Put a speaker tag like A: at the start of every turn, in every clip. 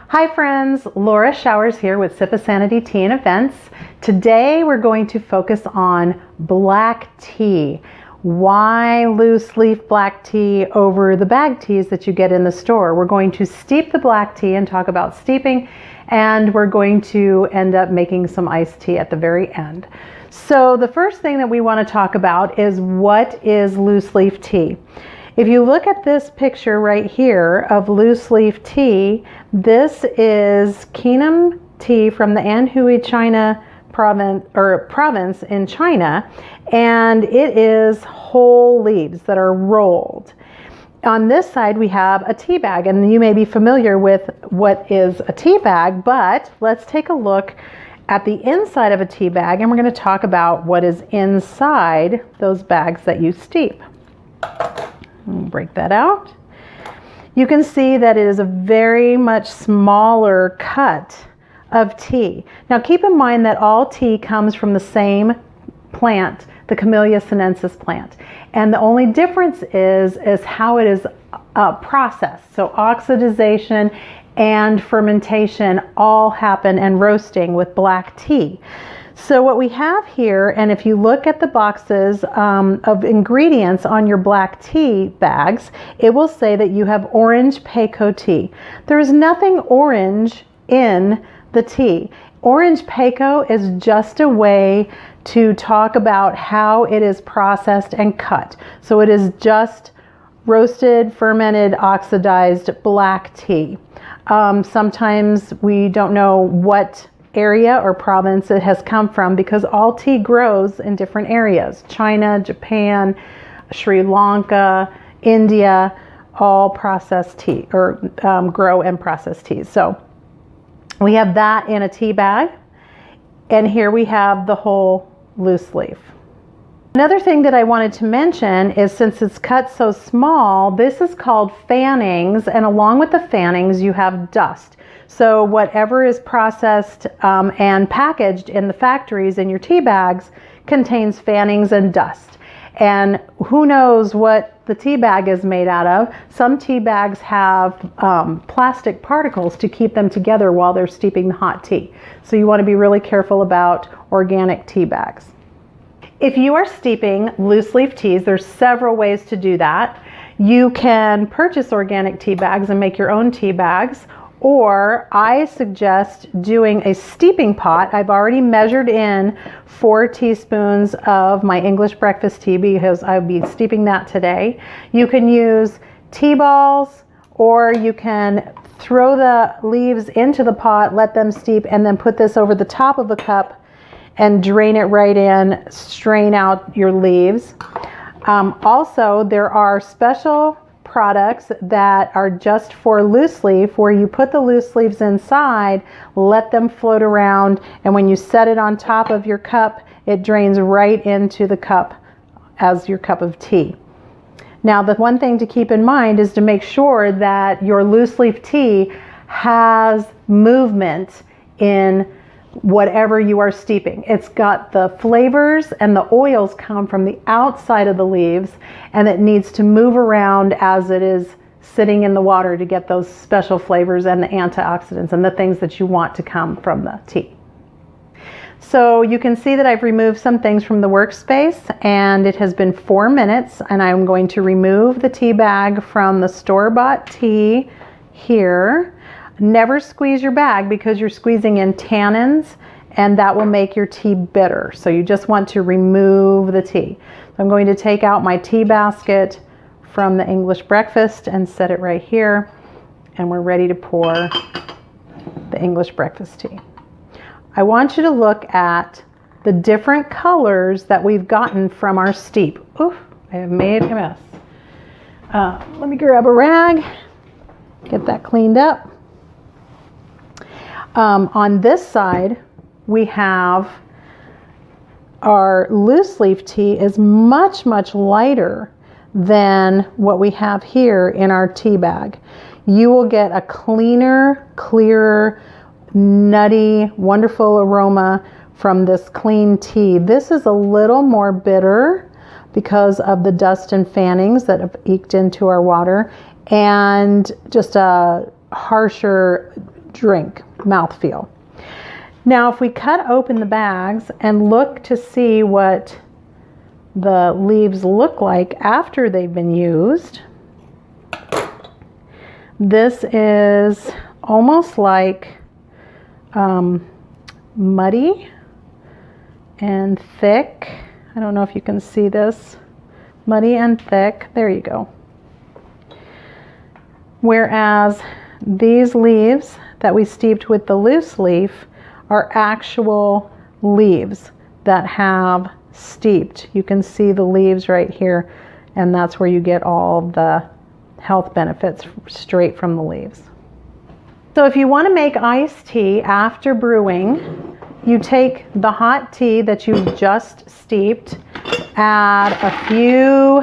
A: Hi friends, Laura Showers here with Sip of Sanity Tea and Events. Today we're going to focus on black tea. Why loose leaf black tea over the bag teas that you get in the store? We're going to steep the black tea and talk about steeping, and we're going to end up making some iced tea at the very end. So the first thing that we want to talk about is what is loose leaf tea. If you look at this picture right here of loose leaf tea, this is Kinam tea from the Anhui China province in China, and it is whole leaves that are rolled. On this side we have a tea bag, and you may be familiar with what is a tea bag, but let's take a look at the inside of a tea bag, and we're going to talk about what is inside those bags that you steep. Break that out. You can see that it is a very much smaller cut of tea. Now keep in mind that all tea comes from the same plant, the Camellia sinensis plant. And the only difference is how it is processed. So oxidization and fermentation all happen, and roasting with black tea. So what we have here, and if you look at the boxes of ingredients on your black tea bags, it will say that you have orange pekoe tea. There is nothing orange in the tea. Orange pekoe is just a way to talk about how it is processed and cut. So it is just roasted, fermented, oxidized black tea. Sometimes we don't know what area or province it has come from, because all tea grows in different areas. China, Japan, Sri Lanka, India, all process tea, or grow and process teas. So we have that in a tea bag, and here we have the whole loose leaf. Another thing that I wanted to mention is, since it's cut so small, this is called fannings, and along with the fannings you have dust. So whatever is processed and packaged in the factories in your tea bags contains fannings and dust. And who knows what the tea bag is made out of. Some tea bags have plastic particles to keep them together while they're steeping the hot tea. So you want to be really careful about organic tea bags. If you are steeping loose leaf teas, there's several ways to do that. You can purchase organic tea bags and make your own tea bags, or I suggest doing a steeping pot. I've already measured in 4 teaspoons of my English breakfast tea, because I'll be steeping that today. You can use tea balls, or you can throw the leaves into the pot, let them steep, and then put this over the top of a cup and drain it right in, strain out your leaves. Also, there are special products that are just for loose leaf, where you put the loose leaves inside, let them float around, and when you set it on top of your cup, it drains right into the cup as your cup of tea. Now, the one thing to keep in mind is to make sure that your loose leaf tea has movement in whatever you are steeping. It's got the flavors, and the oils come from the outside of the leaves, and it needs to move around as it is sitting in the water to get those special flavors and the antioxidants and the things that you want to come from the tea. So you can see that I've removed some things from the workspace, and it has been 4 minutes, and I'm going to remove the tea bag from the store-bought tea here. Never squeeze your bag, because you're squeezing in tannins, and that will make your tea bitter. So you just want to remove the tea. So I'm going to take out my tea basket from the English breakfast and set it right here, and we're ready to pour the English breakfast tea. I want you to look at the different colors that we've gotten from our steep. Oof, I have made a mess. Let me grab a rag, get that cleaned up. On this side, we have our loose leaf tea is much, much lighter than what we have here in our tea bag. You will get a cleaner, clearer, nutty, wonderful aroma from this clean tea. This is a little more bitter because of the dust and fannings that have eked into our water, and just a harsher, drink, mouthfeel. Now, if we cut open the bags and look to see what the leaves look like after they've been used, this is almost like muddy and thick. I don't know if you can see this. Muddy and thick. There you go. Whereas these leaves that we steeped with the loose leaf are actual leaves that have steeped. You can see the leaves right here, and that's where you get all the health benefits straight from the leaves. So if you want to make iced tea after brewing, you take the hot tea that you just steeped, add a few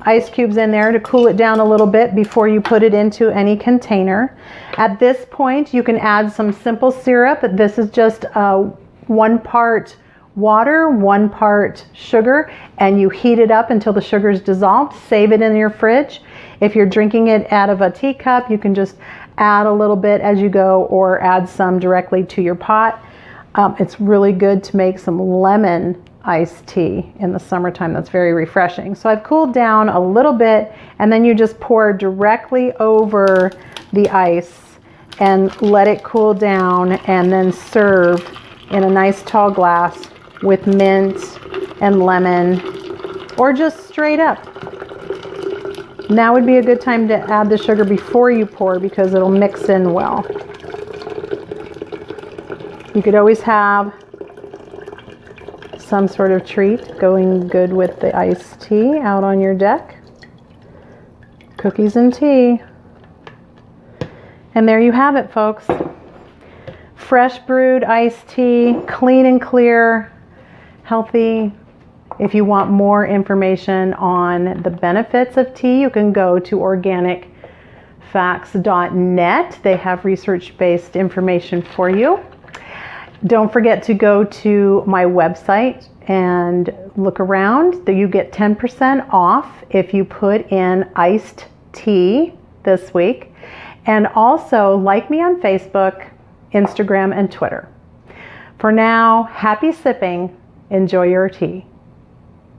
A: ice cubes in there to cool it down a little bit before you put it into any container. At this point, you can add some simple syrup. This is just 1 part water, 1 part sugar, and you heat it up until the sugar is dissolved. Save it in your fridge. If you're drinking it out of a teacup, you can just add a little bit as you go or add some directly to your pot. It's really good to make some lemon iced tea in the summertime. That's very refreshing. So I've cooled down a little bit, and then you just pour directly over the ice and let it cool down, and then serve in a nice tall glass with mint and lemon, or just straight up. Now would be a good time to add the sugar before you pour, because it'll mix in well. You could always have some sort of treat going good with the iced tea out on your deck. Cookies and tea. And there you have it, folks. Fresh brewed iced tea, clean and clear, healthy. If you want more information on the benefits of tea, you can go to organicfacts.net. They have research-based information for you. Don't forget to go to my website and look around. You get 10% off if you put in iced tea this week. And also like me on Facebook, Instagram, and Twitter. For now, happy sipping. Enjoy your tea.